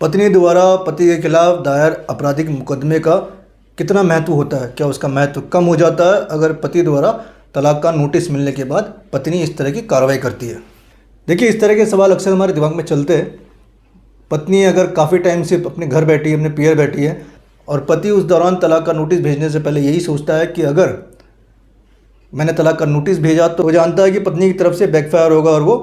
पत्नी द्वारा पति के खिलाफ दायर आपराधिक मुकदमे का कितना महत्व होता है? क्या उसका महत्व कम हो जाता है अगर पति द्वारा तलाक का नोटिस मिलने के बाद पत्नी इस तरह की कार्रवाई करती है? देखिए, इस तरह के सवाल अक्सर हमारे दिमाग में चलते हैं। पत्नी अगर काफ़ी टाइम से अपने घर बैठी है, अपने पियर बैठी है, और पति उस दौरान तलाक का नोटिस भेजने से पहले यही सोचता है कि अगर मैंने तलाक का नोटिस भेजा तो वो जानता है कि पत्नी की तरफ से बैकफायर होगा और वो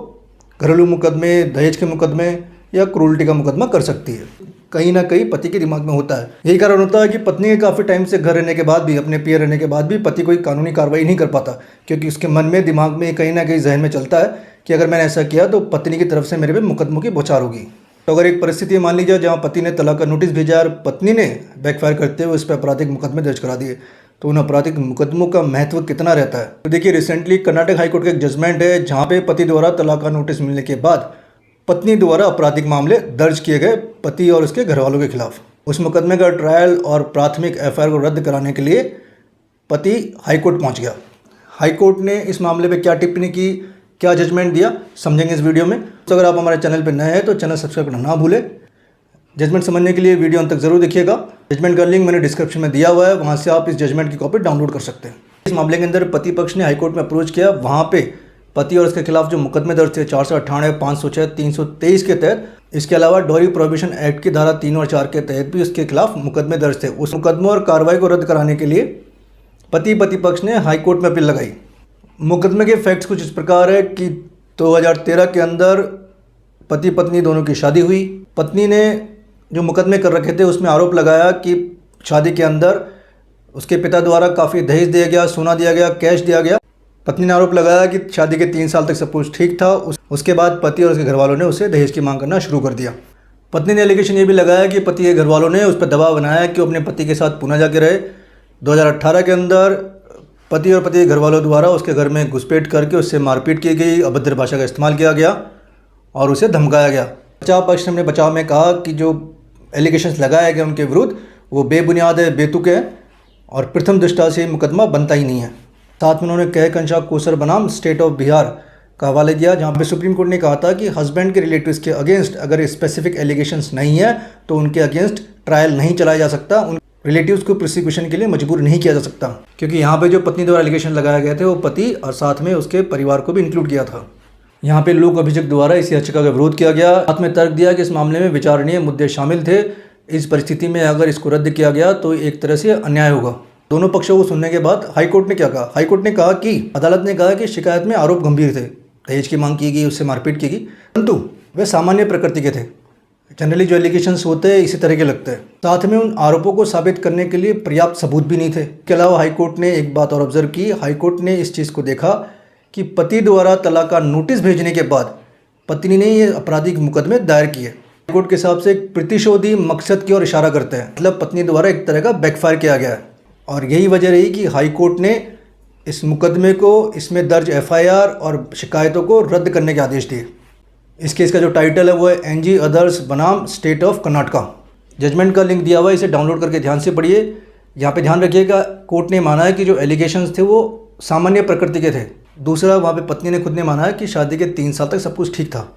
घरेलू मुकदमे, दहेज के मुकदमे या क्रूरल्टी का मुकदमा कर सकती है। कहीं ना कहीं पति के दिमाग में होता है। यही कारण होता है कि पत्नी के काफ़ी टाइम से घर रहने के बाद भी, अपने पियर रहने के बाद भी पति कोई कानूनी कार्रवाई नहीं कर पाता, क्योंकि उसके मन में, दिमाग में कहीं ना कहीं जहन में चलता है कि अगर मैंने ऐसा किया तो पत्नी की तरफ से मेरे पे मुकदमों की बौछार होगी। तो अगर एक परिस्थिति मान लीजिए जहाँ पति ने तलाक का नोटिस भेजा और पत्नी ने बैकफायर करते हुए उस पर आपराधिक मुकदमे दर्ज करा दिए, तो उन आपराधिक मुकदमों का महत्व कितना रहता है? तो देखिए, रिसेंटली कर्नाटक हाईकोर्ट का एक जजमेंट है जहाँ पे पति द्वारा तलाक का नोटिस मिलने के बाद पत्नी द्वारा आपराधिक मामले दर्ज किए गए पति और उसके घरवालों के खिलाफ। उस मुकदमे का ट्रायल और प्राथमिक एफआईआर को रद्द कराने के लिए पति हाईकोर्ट पहुंच गया। हाईकोर्ट ने इस मामले पे क्या टिप्पणी की, क्या जजमेंट दिया, समझेंगे इस वीडियो में। तो अगर आप हमारे चैनल पर नए हैं तो चैनल सब्सक्राइब करना ना भूलें। जजमेंट समझने के लिए वीडियो अंत तक जरूर देखिएगा। जजमेंट का लिंक मैंने डिस्क्रिप्शन में दिया हुआ है, वहाँ से आप इस जजमेंट की कॉपी डाउनलोड कर सकते हैं। इस मामले के अंदर पति पक्ष ने हाईकोर्ट में अप्रोच किया। वहाँ पे पति और उसके खिलाफ जो मुकदमे दर्ज थे 498, 506, 323 के तहत, इसके अलावा डॉरी प्रोहिबिशन एक्ट की धारा 3 और 4 के तहत भी उसके खिलाफ मुकदमे दर्ज थे। उस मुकदमों और कार्रवाई को रद्द कराने के लिए पति पक्ष ने हाईकोर्ट में अपील लगाई। मुकदमे के फैक्ट्स कुछ इस प्रकार है कि 2013 के अंदर पति पत्नी दोनों की शादी हुई। पत्नी ने जो मुकदमे कर रखे थे उसमें आरोप लगाया कि शादी के अंदर उसके पिता द्वारा काफ़ी दहेज दिया गया, सोना दिया गया, कैश दिया गया। पत्नी ने आरोप लगाया कि शादी के 3 साल तक सब कुछ ठीक था। उसके बाद पति और उसके घरवालों ने उसे दहेज की मांग करना शुरू कर दिया। पत्नी ने एलिगेशन ये भी लगाया कि पति के घरवालों ने उस पर दबाव बनाया कि वो अपने पति के साथ पुणे जाके रहे। 2018 के अंदर पति और पति के घरवालों द्वारा उसके घर में घुसपैठ करके उससे मारपीट की गई, अभद्र भाषा का इस्तेमाल किया गया और उसे धमकाया गया। बचाव पक्ष ने अपने बचाव में कहा कि जो एलिगेशंस लगाए गए उनके विरुद्ध वो बेबुनियाद है, बेतुक है और प्रथम दृष्टया से मुकदमा बनता ही नहीं है। साथ में उन्होंने कह कंशा कोसर बनाम स्टेट ऑफ बिहार का हवाले दिया, जहाँ पे सुप्रीम कोर्ट ने कहा था कि हस्बैंड के रिलेटिव्स के अगेंस्ट अगर स्पेसिफिक एलिगेशंस नहीं है तो उनके अगेंस्ट ट्रायल नहीं चलाया जा सकता, उन रिलेटिव्स को प्रोसिक्यूशन के लिए मजबूर नहीं किया जा सकता, क्योंकि यहाँ पे जो पत्नी द्वारा एलिगेशन लगाए गए थे वो पति और साथ में उसके परिवार को भी इंक्लूड किया था। यहाँ पे लोक अभिযোग द्वारा इस याचिका का विरोध किया गया। साथ में तर्क दिया कि इस मामले में विचारणीय मुद्दे शामिल थे। इस परिस्थिति में अगर इसको रद्द किया गया तो एक तरह से अन्याय होगा। दोनों पक्षों को सुनने के बाद हाईकोर्ट ने क्या कहा? हाईकोर्ट ने कहा कि अदालत ने कहा कि शिकायत में आरोप गंभीर थे, दहेज की मांग की गई, उससे मारपीट की गई, परंतु वे सामान्य प्रकृति के थे। जनरली जो एलिगेशंस होते हैं इसी तरह के लगते हैं। साथ में उन आरोपों को साबित करने के लिए पर्याप्त सबूत भी नहीं थे। इसके अलावा हाईकोर्ट ने एक बात और ऑब्जर्व की। हाईकोर्ट ने इस चीज़ को देखा कि पति द्वारा तलाक का नोटिस भेजने के बाद पत्नी ने ये आपराधिक मुकदमे दायर किए। हाईकोर्ट के हिसाब से एक प्रतिशोधी मकसद की ओर इशारा करते हैं, मतलब पत्नी द्वारा एक तरह का बैकफायर किया गया है। और यही वजह रही कि हाईकोर्ट ने इस मुकदमे को, इसमें दर्ज एफआईआर और शिकायतों को रद्द करने के आदेश दिए। इस केस का जो टाइटल है वो है एनजी अदर्स बनाम स्टेट ऑफ कर्नाटका। जजमेंट का लिंक दिया हुआ है, इसे डाउनलोड करके ध्यान से पढ़िए। यहाँ पे ध्यान रखिएगा, कोर्ट ने माना है कि जो एलिगेशंस थे वो सामान्य प्रकृति के थे। दूसरा, वहाँ पे पत्नी ने खुद ने माना है कि शादी के 3 साल तक सब कुछ ठीक था।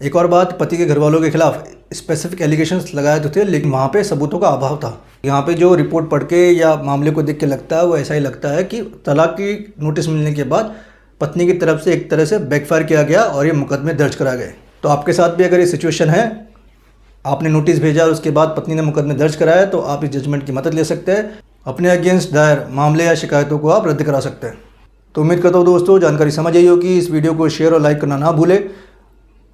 एक और बात, पति के घरवालों के खिलाफ स्पेसिफिक एलिगेशंस लगाए तो थे, लेकिन वहाँ पे सबूतों का अभाव था। यहाँ पे जो रिपोर्ट पढ़ के या मामले को देख के लगता है वो ऐसा ही लगता है कि तलाक की नोटिस मिलने के बाद पत्नी की तरफ से एक तरह से बैकफायर किया गया और ये मुकदमे दर्ज कराए गए। तो आपके साथ भी अगर ये सिचुएशन है, आपने नोटिस भेजा और उसके बाद पत्नी ने मुकदमे दर्ज कराया, तो आप इस जजमेंट की मदद ले सकते हैं। अपने अगेंस्ट दायर मामले या शिकायतों को आप रद्द करा सकते हैं। तो उम्मीद करता हूँ दोस्तों जानकारी समझ आई होगी। इस वीडियो को शेयर और लाइक करना ना भूलें।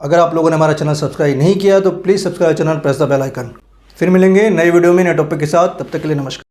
अगर आप लोगों ने हमारा चैनल सब्सक्राइब नहीं किया तो please subscribe channel, press the bell icon. फिर मिलेंगे नए वीडियो में नए टॉपिक के साथ। तब तक के लिए नमस्कार।